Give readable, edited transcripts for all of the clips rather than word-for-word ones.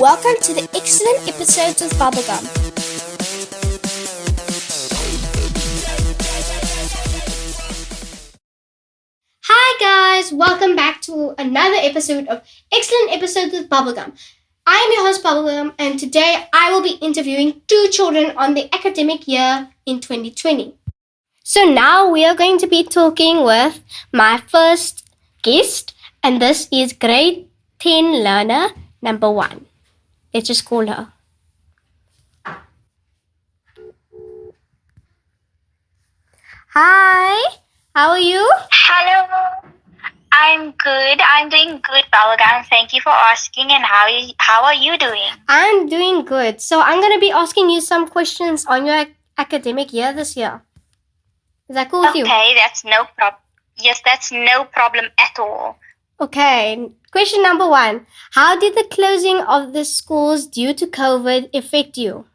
Welcome to the excellent episodes of Bubblegum. Hi guys, welcome back to another episode of Excellent Episodes with Bubblegum. I am your host Bubblegum, and today I will be interviewing 2 children on the academic year in 2020. So now we are going to be talking with my first guest, and this is grade 10 learner number 1. Let's just call her. Hi, how are you? Hello, I'm good. I'm doing good, Bubblegum. Thank you for asking. And how are you doing? I'm doing good. So I'm going to be asking you some questions on your academic year this year. Is that cool with you? Okay, that's no problem. Yes, that's no problem at all. Okay, question number 1. How did the closing of the schools due to COVID affect you?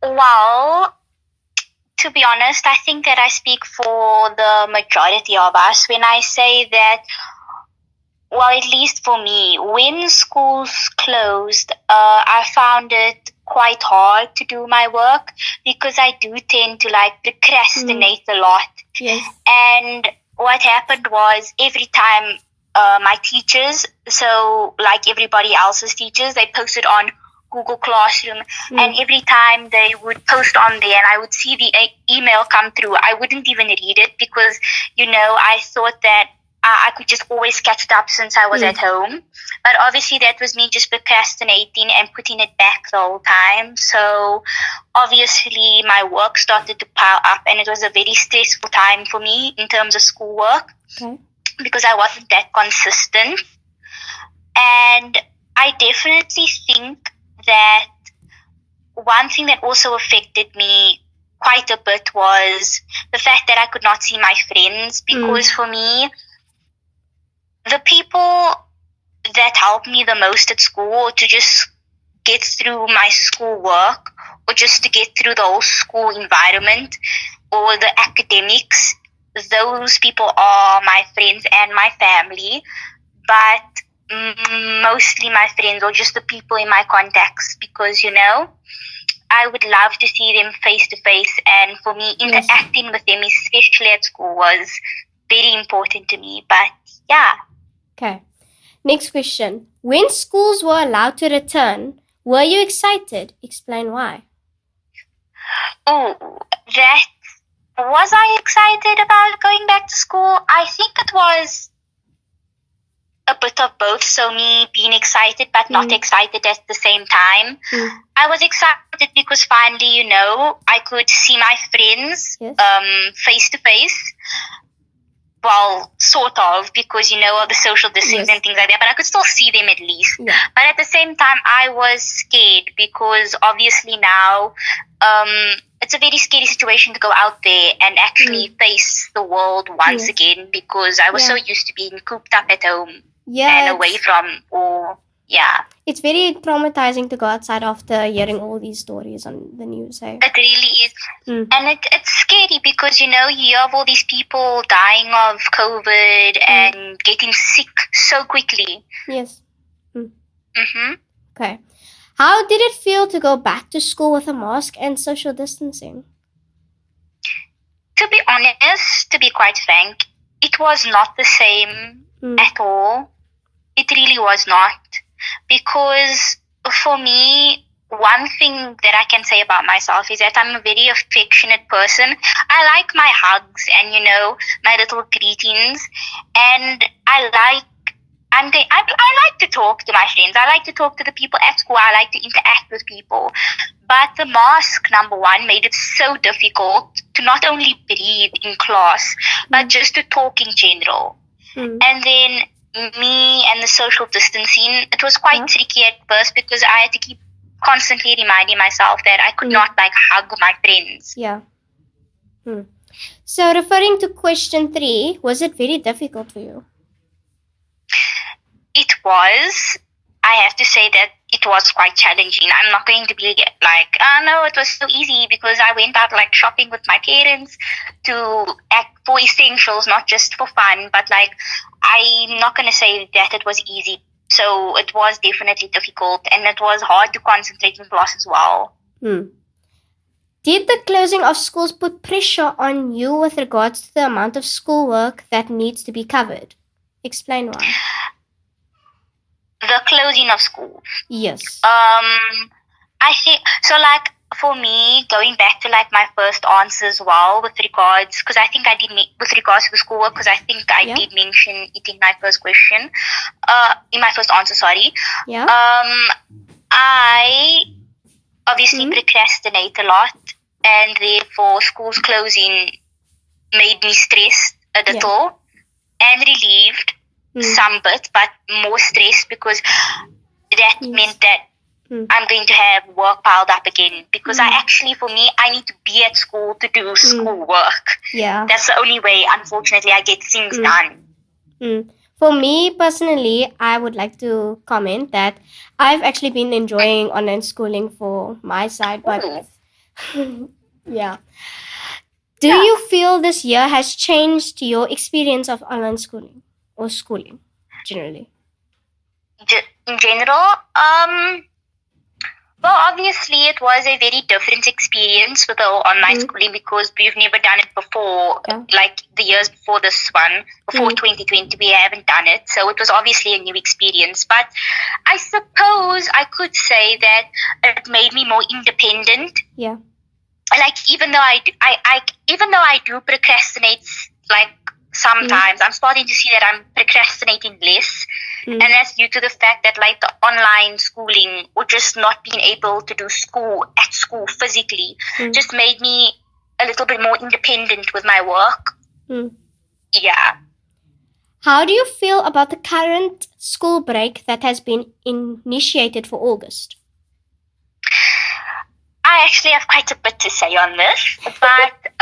Well, to be honest, I think that I speak for the majority of us when I say that, well, at least for me, when schools closed, I found it quite hard to do my work because I do tend to procrastinate a lot. Yes. And what happened was every time my teachers, so like everybody else's teachers, they posted on Google Classroom, and every time they would post on there and I would see the email come through, I wouldn't even read it because, I thought that I could just always catch it up since I was at home. But obviously that was me just procrastinating and putting it back the whole time. So obviously my work started to pile up and it was a very stressful time for me in terms of schoolwork because I wasn't that consistent. And I definitely think that one thing that also affected me quite a bit was the fact that I could not see my friends because for me, the people that helped me the most at school to just get through my schoolwork or just to get through the whole school environment or the academics, those people are my friends and my family, but mostly my friends or just the people in my contacts because, I would love to see them face to face, and for me, interacting with them, especially at school, was very important to me. But yeah. Okay. Next question. When schools were allowed to return, were you excited? Explain why. Oh, was I excited about going back to school? I think it was a bit of both. So me being excited but not excited at the same time. I was excited because finally, I could see my friends face to face. Well, sort of, because, of the social distance and things like that, but I could still see them at least. Yeah. But at the same time, I was scared because obviously now it's a very scary situation to go out there and actually face the world once again because I was so used to being cooped up at home and away from It's very traumatizing to go outside after hearing all these stories on the news. It really is. And it's scary because, you hear of all these people dying of COVID and getting sick so quickly. Yes. Okay. How did it feel to go back to school with a mask and social distancing? To be honest, to be quite frank, it was not the same at all. It really was not. Because for me, one thing that I can say about myself is that I'm a very affectionate person. I like my hugs and, my little greetings. And I like to talk to my friends. I like to talk to the people at school. I like to interact with people. But the mask, number 1, made it so difficult to not only breathe in class, but just to talk in general. And then me and the social distancing, it was quite tricky at first because I had to keep constantly reminding myself that I could not hug my friends. Yeah. So referring to question 3, was it very difficult for you? It was. I have to say that it was quite challenging. I'm not going to be no, it was so easy because I went out shopping with my parents for essentials, not just for fun. But I'm not going to say that it was easy So it was definitely difficult, and it was hard to concentrate in class as well. Did the closing of schools put pressure on you with regards to the amount of schoolwork that needs to be covered? Explain why. The closing of schools. Yes. I think so. Like for me, going back to like my first answer as well, with regards, because I think I did with regards to the schoolwork, because I think I did mention it in my first question. In my first answer, sorry. Yeah. I obviously procrastinate a lot, and therefore schools closing made me stressed a little and relieved some bit, but more stressed because that meant that I'm going to have work piled up again, because for me, I need to be at school to do schoolwork. Yeah. That's the only way, unfortunately, I get things done. For me personally, I would like to comment that I've actually been enjoying online schooling for my side, but yeah. Do you feel this year has changed your experience of online schooling or schooling generally? In general, well, obviously, it was a very different experience with the online schooling, because we've never done it before. Like the years before this one, before 2020, we haven't done it. So it was obviously a new experience. But I suppose I could say that it made me more independent. Yeah. Like even though I do procrastinate, like sometimes, I'm starting to see that I'm procrastinating less. And that's due to the fact that like the online schooling, or just not being able to do school at school physically, just made me a little bit more independent with my work. Yeah. How do you feel about the current school break that has been initiated for August? I actually have quite a bit to say on this, but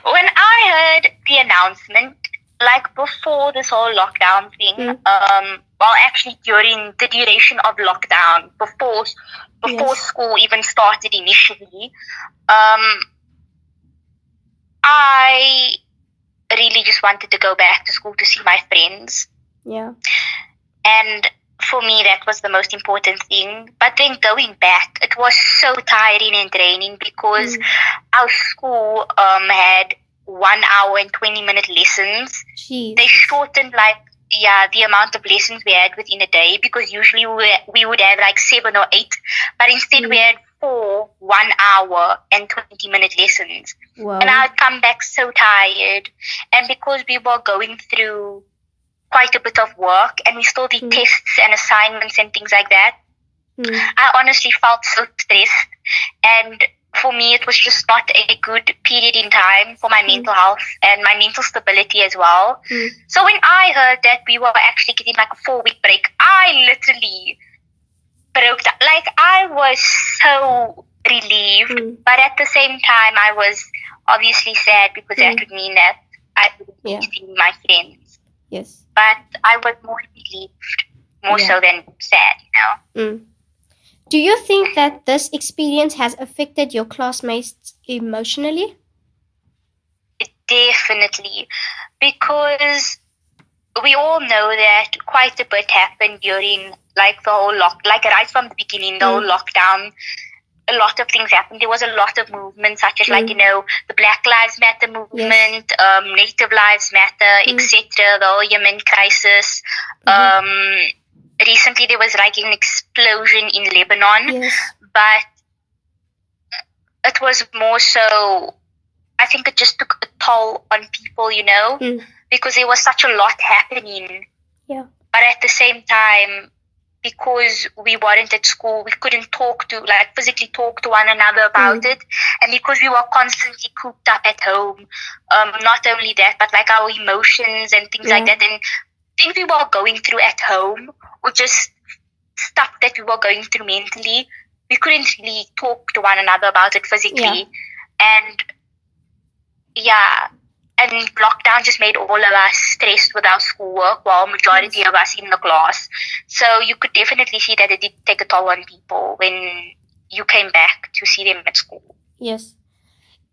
when I heard the announcement, like before this whole lockdown thing, well, actually during the duration of lockdown, before school even started initially, I really just wanted to go back to school to see my friends. Yeah. And for me, that was the most important thing. But then going back, it was so tiring and draining, because our school had 1 hour and 20-minute lessons. Jeez. They shortened the amount of lessons we had within a day, because usually we would have like 7 or 8, but instead we had 4 1 hour and 20-minute lessons. Wow. And I'd come back so tired, and because we were going through quite a bit of work, and we still did tests and assignments and things like that, I honestly felt so stressed, and for me it was just not a good period in time for my mental health and my mental stability as well. So when I heard that we were actually getting like a 4-week break, I literally broke down. Like, I was so relieved, but at the same time I was obviously sad, because that would mean that I would be seeing my friends. Yes. But I was more relieved, more so than sad, you know. Do you think that this experience has affected your classmates emotionally? Definitely, because we all know that quite a bit happened during like the whole right from the beginning, the whole lockdown. A lot of things happened. There was a lot of movements, such as the Black Lives Matter movement, Native Lives Matter, etc. The whole Yemen crisis. Recently, there was like an explosion in Lebanon, but it was more so, I think it just took a toll on people, you know, because there was such a lot happening. Yeah. But at the same time, because we weren't at school, we couldn't physically talk to one another about it. And because we were constantly cooped up at home, not only that, but like our emotions and things like that, and things we were going through at home, or just stuff that we were going through mentally, we couldn't really talk to one another about it physically. And lockdown just made all of us stressed with our schoolwork, while majority of us in the class. So you could definitely see that it did take a toll on people when you came back to see them at school. Yes.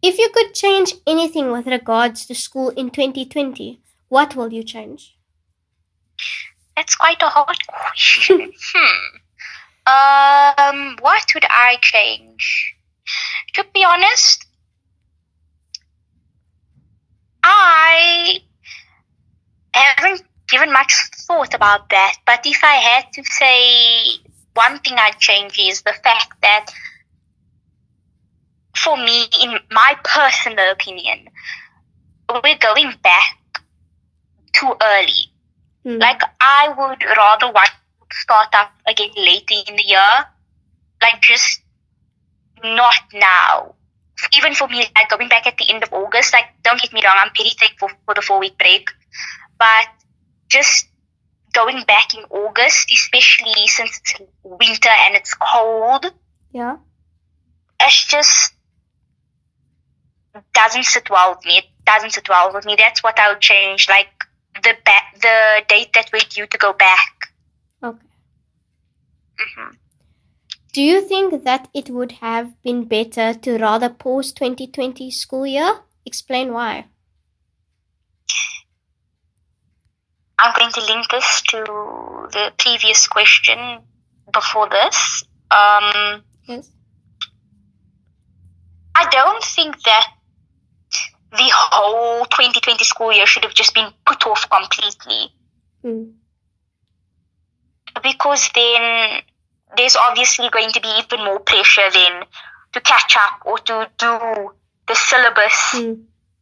If you could change anything with regards to school in 2020, what will you change? That's quite a hard question. What would I change? To be honest, I haven't given much thought about that. But if I had to say one thing I'd change is the fact that, for me, in my personal opinion, we're going back too early. Like, I would rather want to start up again later in the year. Like, just not now. Even for me, like, going back at the end of August, like, don't get me wrong, I'm very thankful for the 4-week break. But just going back in August, especially since it's winter and it's cold, it's just doesn't sit well with me. It doesn't sit well with me. That's what I would change. Like, the date that we're due to go back. Okay. Do you think that it would have been better to rather pause 2020 school year? Explain why. I'm going to link this to the previous question before this. Yes. I don't think that the whole 2020 school year should have just been put off completely. Because then there's obviously going to be even more pressure then to catch up or to do the syllabus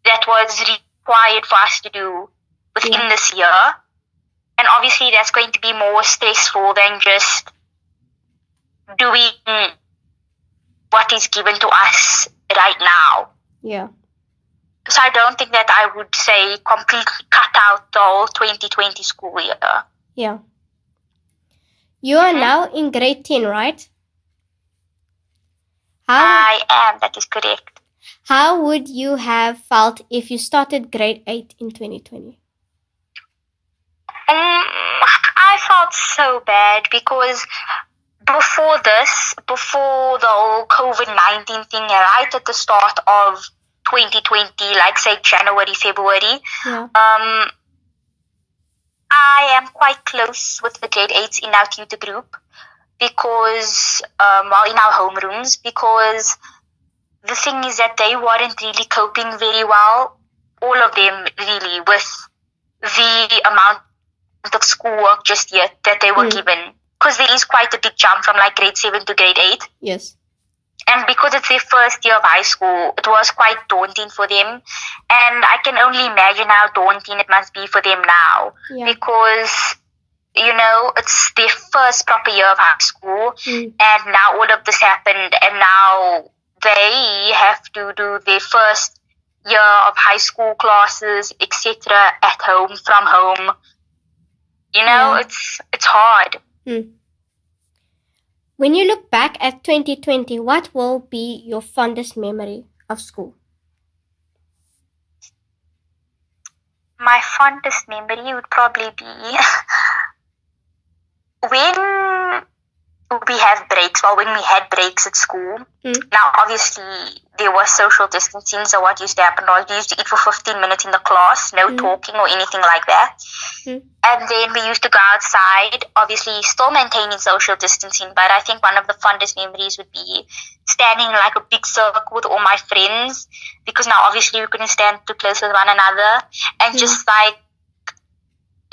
that was required for us to do within this year. And obviously that's going to be more stressful than just doing what is given to us right now. Yeah. So I don't think that I would say completely cut out the whole 2020 school year. Yeah. You are now in grade 10, right? I am, that is correct. How would you have felt if you started grade 8 in 2020? I felt so bad because before the whole COVID-19 thing, right at the start of 2020, like say January, February, I am quite close with the grade 8s in our tutor group because, in our homerooms, because the thing is that they weren't really coping very well, all of them really, with the amount of schoolwork just yet that they were given. Because there is quite a big jump from like grade 7 to grade 8. Yes. And because it's their first year of high school, it was quite daunting for them. And I can only imagine how daunting it must be for them now. Because, it's their first proper year of high school. And now all of this happened. And now they have to do their first year of high school classes, etc. at home, from home. It's hard. When you look back at 2020, what will be your fondest memory of school? My fondest memory would probably be when we have breaks, when we had breaks at school. Now, obviously, there was social distancing, so what used to happen was we used to eat for 15 minutes in the class, no talking or anything like that. And then we used to go outside, obviously still maintaining social distancing, but I think one of the fondest memories would be standing in like a big circle with all my friends, because now obviously we couldn't stand too close with one another, and just like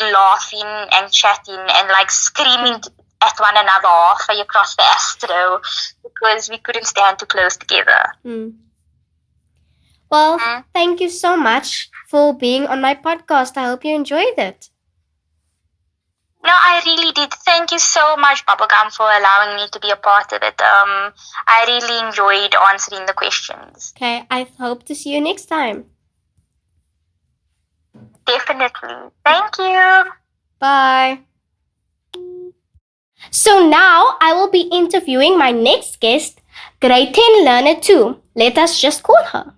laughing and chatting and like screaming at one another halfway across the Astro because we couldn't stand too close together. Well, thank you so much for being on my podcast. I hope you enjoyed it. No, I really did. Thank you so much, Bubblegum, for allowing me to be a part of it. I really enjoyed answering the questions. Okay, I hope to see you next time. Definitely. Thank you. Bye. So now I will be interviewing my next guest, grade 10 learner 2. Let us just call her.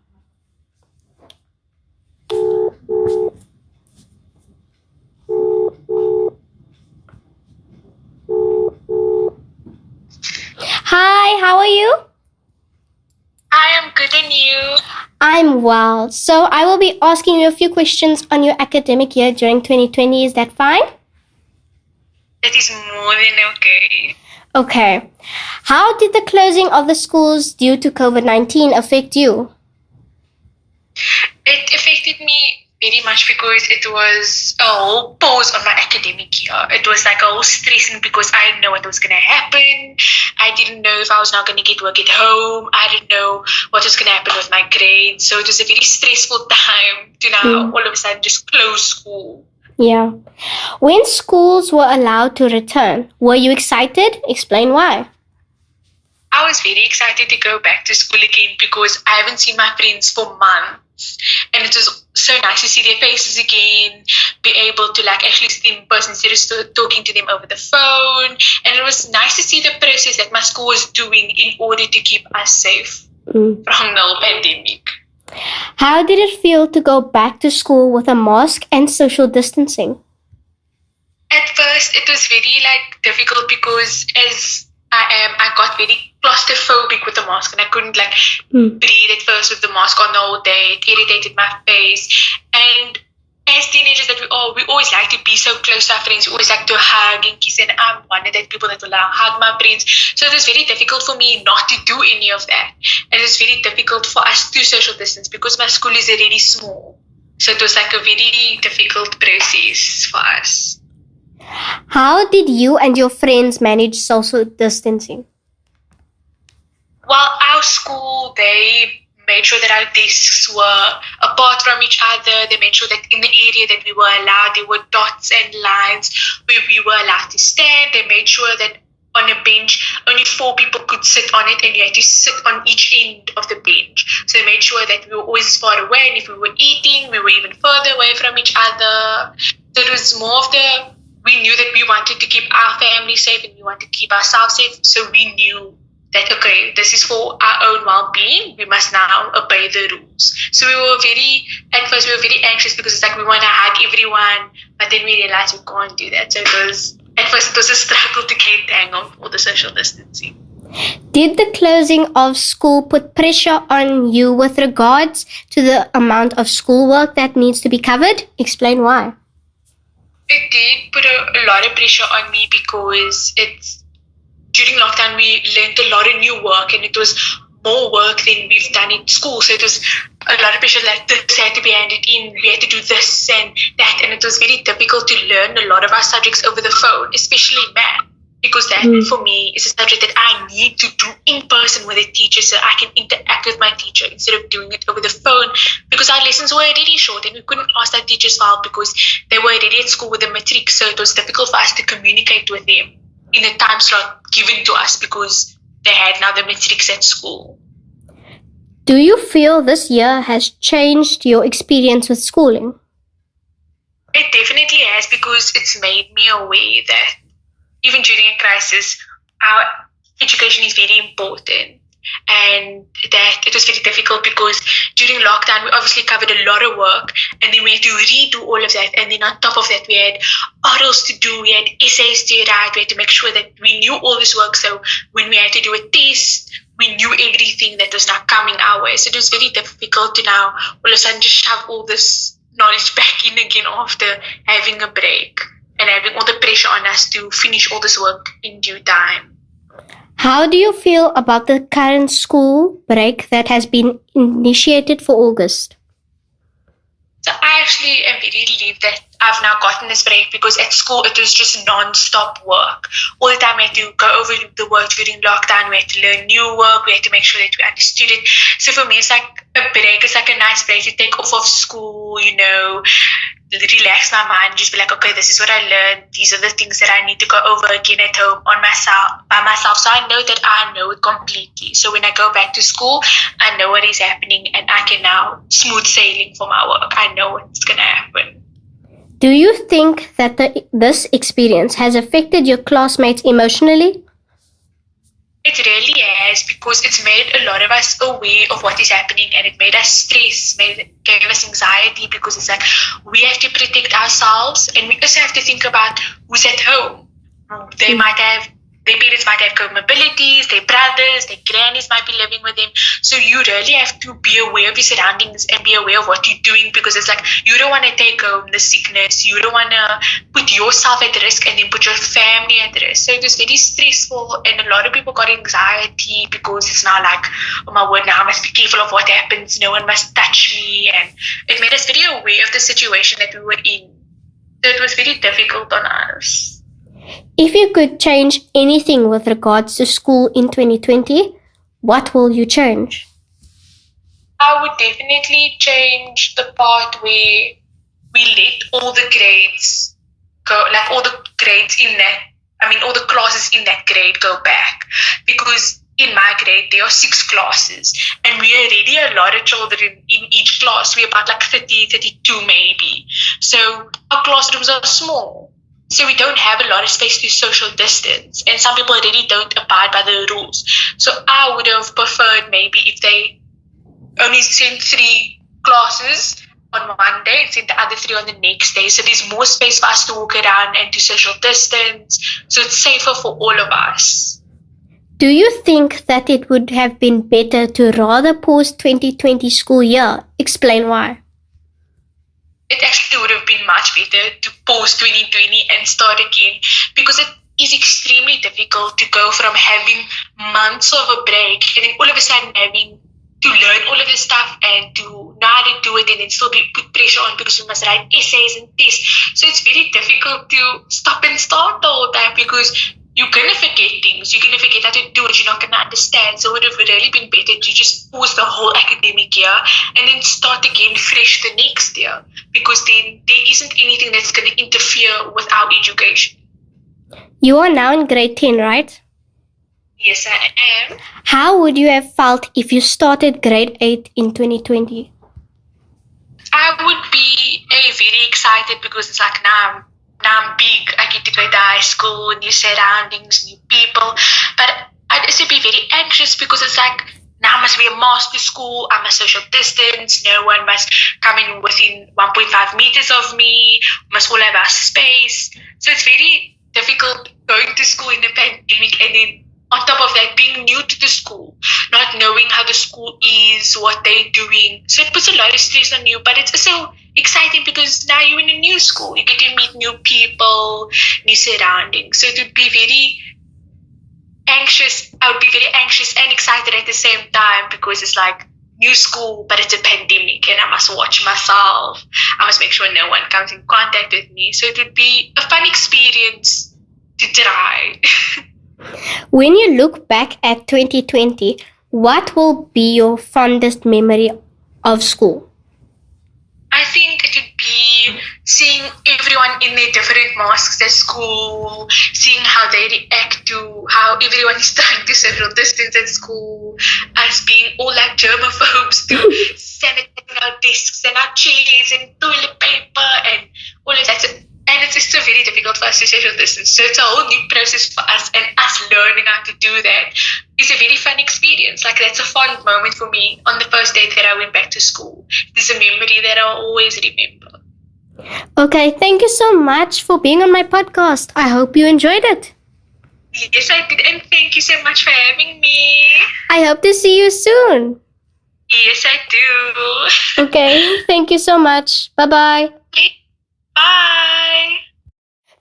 Hi, how are you? I am good, and you? I'm well. So I will be asking you a few questions on your academic year during 2020. Is that fine? That is more than okay. Okay. How did the closing of the schools due to COVID-19 affect you? It affected me very much because it was a whole pause on my academic year. It was like a whole stressing because I didn't know what was going to happen. I didn't know if I was not going to get work at home. I didn't know what was going to happen with my grades. So it was a very stressful time to now all of a sudden just close school. Yeah. When schools were allowed to return, were you excited? Explain why. I was very excited to go back to school again because I haven't seen my friends for months. And it was so nice to see their faces again, be able to like actually see them in person instead of talking to them over the phone. And it was nice to see the process that my school was doing in order to keep us safe from the pandemic. How did it feel to go back to school with a mask and social distancing? At first, it was very like difficult because as I got very claustrophobic with the mask and I couldn't like breathe at first with the mask on the whole day. It irritated my face. And as teenagers that we always like to be so close to our friends. We always like to hug and kiss, and I'm one of that people that will hug my friends. So it was very difficult for me not to do any of that. And it was very difficult for us to social distance because my school is already small. So it was like a very difficult process for us. How did you and your friends manage social distancing? Well, our school, they made sure that our desks were apart from each other. They made sure that in the area that we were allowed, there were dots and lines where we were allowed to stand. They made sure that on a bench, only 4 people could sit on it and you had to sit on each end of the bench. So they made sure that we were always far away, and if we were eating, we were even further away from each other. So it was more of we knew that we wanted to keep our family safe and we wanted to keep ourselves safe. So we knew that, okay, this is for our own well-being. We must now obey the rules. So at first we were very anxious because it's like we want to hug everyone, but then we realized we can't do that. So at first it was a struggle to get the hang of all the social distancing. Did the closing of school put pressure on you with regards to the amount of schoolwork that needs to be covered? Explain why. It did put a lot of pressure on me because during lockdown we learned a lot of new work, and it was more work than we've done in school. So it was a lot of pressure, like this had to be handed in, we had to do this and that, and it was very difficult to learn a lot of our subjects over the phone, especially math, because that for me is a subject that I need to do in person with a teacher so I can interact with my teacher instead of doing it over the phone, because our lessons were already short and we couldn't ask our teachers for help because they were already at school with the matric. So it was difficult for us to communicate with them in a time slot given to us because they had now the matrics at school. Do you feel this year has changed your experience with schooling? It definitely has, because it's made me aware that even during a crisis, our education is very important, and that it was very difficult because during lockdown, we obviously covered a lot of work, and then we had to redo all of that. And then on top of that, we had orals to do, we had essays to write, we had to make sure that we knew all this work. So when we had to do a test, we knew everything that was now coming our way. So it was very difficult to now all of a sudden just shove all this knowledge back in again after having a break and having all the pressure on us to finish all this work in due time. How do you feel about the current school break that has been initiated for August? So I actually am very relieved that I've now gotten this break, because at school it was just non-stop work. All the time we had to go over the work during lockdown, we had to learn new work, we had to make sure that we understood it. So for me, it's like a break, it's like a nice break to take off of school, relax my mind, just be like, okay, this is what I learned, these are the things that I need to go over again at home by myself. So I know that I know it completely. So when I go back to school, I know what is happening and I can now smooth sailing for my work. I know what's going to happen. Do you think that this experience has affected your classmates emotionally? It really has, because it's made a lot of us aware of what is happening, and it made us stress, gave us anxiety, because it's like we have to protect ourselves, and we also have to think about who's at home. They might have their parents might have comorbidities, their brothers, their grannies might be living with them. So you really have to be aware of your surroundings and be aware of what you're doing, because it's like you don't want to take home the sickness, you don't want to put yourself at risk and then put your family at risk. So it was very stressful, and a lot of people got anxiety because it's now like, oh my word, now I must be careful of what happens, no one must touch me, and it made us very aware of the situation that we were in. So it was very difficult on us. If you could change anything with regards to school in 2020, what will you change? I would definitely change the part where we let all the grades go, like all the grades in that, all the classes in that grade go back. Because in my grade, there are 6 classes, and we are already a lot of children in each class. We're about like 30, 32 maybe. So our classrooms are small. So we don't have a lot of space to social distance, and some people really don't abide by the rules. So I would have preferred maybe if they only send 3 classes on one day and send the other 3 on the next day. So there's more space for us to walk around and do social distance. So it's safer for all of us. Do you think that it would have been better to rather pause 2020 school year? Explain why. It actually would have been much better to pause 2020 and start again, because it is extremely difficult to go from having months of a break and then all of a sudden having to learn all of this stuff and to know how to do it, and then still be put pressure on because you must write essays and tests. So it's very difficult to stop and start the whole time, because you're going to forget things. You're going to forget how to do it. You're not going to understand. So it would have really been better to just pause the whole academic year and then start again fresh the next year, because then there isn't anything that's going to interfere with our education. You are now in grade 10, right? Yes, I am. How would you have felt if you started grade 8 in 2020? I would be very excited, because it's like now I'm big, I get to go to high school, new surroundings, new people. But I'd also be very anxious, because it's like, now I must wear a mask to school, I must social distance, no one must come in within 1.5 meters of me, we must all have our space. So it's very difficult going to school in a pandemic, and then on top of that, being new to the school, not knowing how the school is, what they're doing. So it puts a lot of stress on you, but it's also exciting because now you're in a new school. You get to meet new people, new surroundings. So it would be very anxious. I would be very anxious and excited at the same time, because it's like new school, but it's a pandemic and I must watch myself. I must make sure no one comes in contact with me. So it would be a fun experience to try. When you look back at 2020, what will be your fondest memory of school? I think it would be seeing everyone in their different masks at school, seeing how they react to how everyone is trying to social distance at school, us being all like germaphobes to sanitize our desks and our chairs and toilet paper and all of that. And it's just so very difficult for us to social distance. So it's a whole new process for us, and us learning how to do that is a very fun experience. Like, that's a fond moment for me on the first day that I went back to school. It's a memory that I'll always remember. Okay, thank you so much for being on my podcast. I hope you enjoyed it. Yes, I did, and thank you so much for having me. I hope to see you soon. Yes, I do. Okay, thank you so much. Bye-bye. Bye.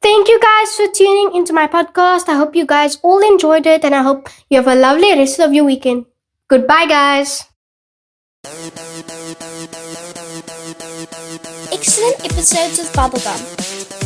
Thank you guys for tuning into my podcast. I hope you guys all enjoyed it, and I hope you have a lovely rest of your weekend. Goodbye, guys. Excellent episodes with Bubblegum.